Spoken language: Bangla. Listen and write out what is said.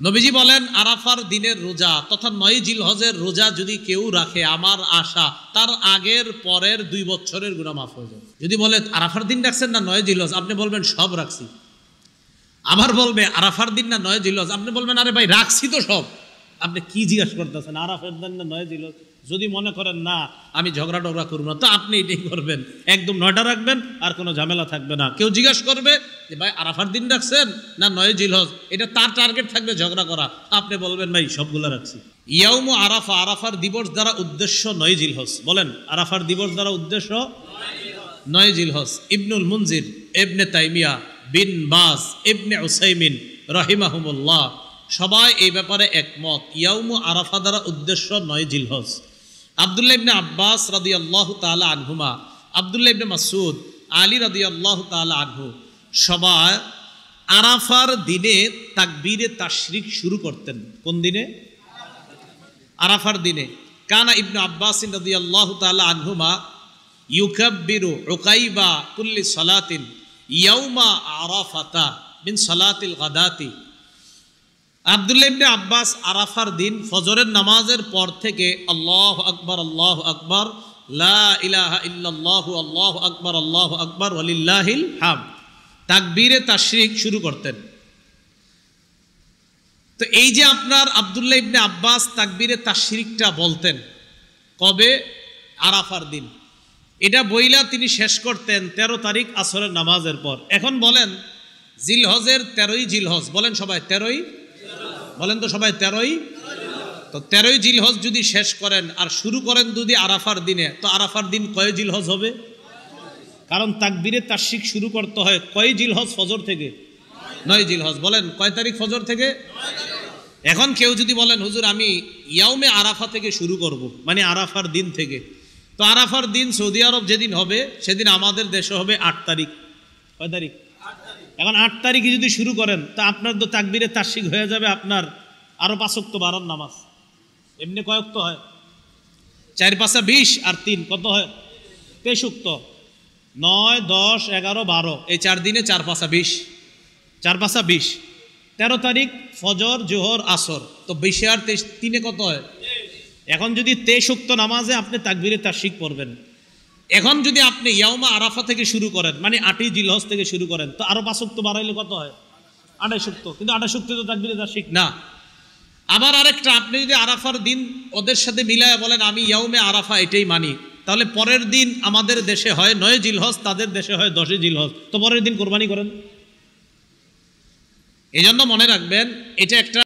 নবীজি বলেন আরাফার দিনের রোজা তথা ৯ জিলহজের রোজা যদি কেউ রাখে, আমার আশা তার আগের পরের ২ বছরের গুনাহ মাফ হয়ে যাবে। যদি বলে আরাফার দিন রাখছেন না ৯ জিলহজ, আপনি বলবেন সব রাখছি। আবার বলবে আরাফার দিন না ৯ জিলহজ, আপনি বলবেন আরে ভাই রাখছি তো সব। আপনি কি জিজ্ঞাসা করতেছেন আরাফার দিন না ৯ জিলহজ? যদি মনে করেন না আমি ঝগড়া টগড়া করবো না, তো আপনি এটাই করবেন, একদম ৯টা রাখবেন আর কোনো ঝামেলা থাকবে না। কেউ জিজ্ঞাসা করবে যে ভাই আরাফার দিন রাখছেন না ৯ জিলহজ, এটা তার টার্গেট থাকবে ঝগড়া করা, আপনি বলবেন ভাই সবগুলো রাখছি। ইয়াউমু আরাফা, আরাফার দিবস দ্বারা উদ্দেশ্য ৯ জিলহজ। বলেন আরাফার দিবস দ্বারা উদ্দেশ্য ৯ জিলহজ। ইবনুল মুনজির, ইবনে তাইমিয়া, বিন বাজ, ইবনে উসাইমিন রাহিমাহুমুল্লাহ সবাই এই ব্যাপারে একমত। ইয়াউমু আরাফা দ্বারা উদ্দেশ্য ৯ জিলহজ। আব্দুল্লাহ ইবনে আব্বাস রাদিয়াল্লাহু তাআলা আনহুমা, আব্দুল্লাহ ইবনে মাসউদ, আলী রাদিয়াল্লাহু তাআলা আনহু সবাই আরাফার দিনে তাকবীরে তাশরিক শুরু করতেন। কোন দিনে? আরাফার দিনে। কানা ইবনে আব্বাস রাদিয়াল্লাহু তাআলা আনহুমা ইউকাব্বিরু উকাইবা কুল্লি সালাতিন ইয়াউমা আরাফাতা মিন সালাতিল গাদাতি। আব্দুল্লাহ ইবনে আব্বাস আরাফার দিন ফজরের নামাজের পর থেকে আল্লাহু আকবার আল্লাহু আকবার লা ইলাহা ইল্লাল্লাহু আল্লাহু আকবার ওয়ালিল্লাহিল হামদ তাকবীরে তাশরিক শুরু করতেন। তো এই যে আপনার আব্দুল্লাহ ইবনে আব্বাস তাকবীরে তাশরিকটা বলতেন কবে? আরাফার দিন। এটা বইলা তিনি শেষ করতেন ১৩ তারিখ আসরের নামাজের পর। এখন বলেন জিলহজের ১৩ই জিলহজ, বলেন সবাই ১৩ই, বলেন তো সবাই ১৩ই। তো ১৩ই জিলহজ যদি শেষ করেন আর শুরু করেন যদি আরাফার দিনে, তো আরাফার দিন কয় জিলহজ হবে? কারণ তাকবীরে তাশরিক শুরু করতে হয় কয় জিলহজ? ফজর থেকে ৯ জিলহজ। বলেন কয় তারিখ ফজর থেকে? এখন কেউ যদি বলেন হুজুর আমি ইয়াউমে আরাফা থেকে শুরু করব, মানে আরাফার দিন থেকে, তো আরাফার দিন সৌদি আরব যেদিন হবে সেদিন আমাদের দেশে হবে ৮ তারিখ। কয় তারিখ? এখন ৮ তারিখে যদি শুরু করেন তা আপনার তো তাকবীরে তাশরিক হয়ে যাবে আপনার আরো ৫ ওয়াক্ত বারার নামাজ। এমনি কয় ওয়াক্ত হয়? ৪ ৫ ২০ আর ৩ কত হয়? ২৩ ওয়াক্ত। ৯ ১০ ১১ ১২ এই ৪ দিনে ৪ ৫ ২০, ৪ ৫ ২০। ১৩ তারিখ ফজর জোহর আসর, তো ২০ আর ২৩ তিনে কত হয়? এখন যদি ২৩ ওয়াক্ত নামাজে আপনি তাকবীরে তাশরিক পড়বেন, এখন যদি আপনি ইয়াউমা আরাফা থেকে শুরু করেন মানে ৮ই জিলহজ থেকে শুরু করেন, তো আরো ৫ ওয়াক্ত বাড়াইলে কত হয়? ২৮ ওয়াক্ত। কিন্তু ২৮ ওয়াক্ত তো তাকবীরে তাশরিক না। আবার আরেকটা, আপনি যদি আরাফার দিন ওদের সাথে মিলায় বলেন আমি ইয়াউমে আরাফা এটাই মানি, তাহলে পরের দিন আমাদের দেশে হয় ৯ জিলহজ, তাদের দেশে হয় ১০ই জিলহজ, তো পরের দিন কোরবানি করেন। এই জন্য মনে রাখবেন এটা একটা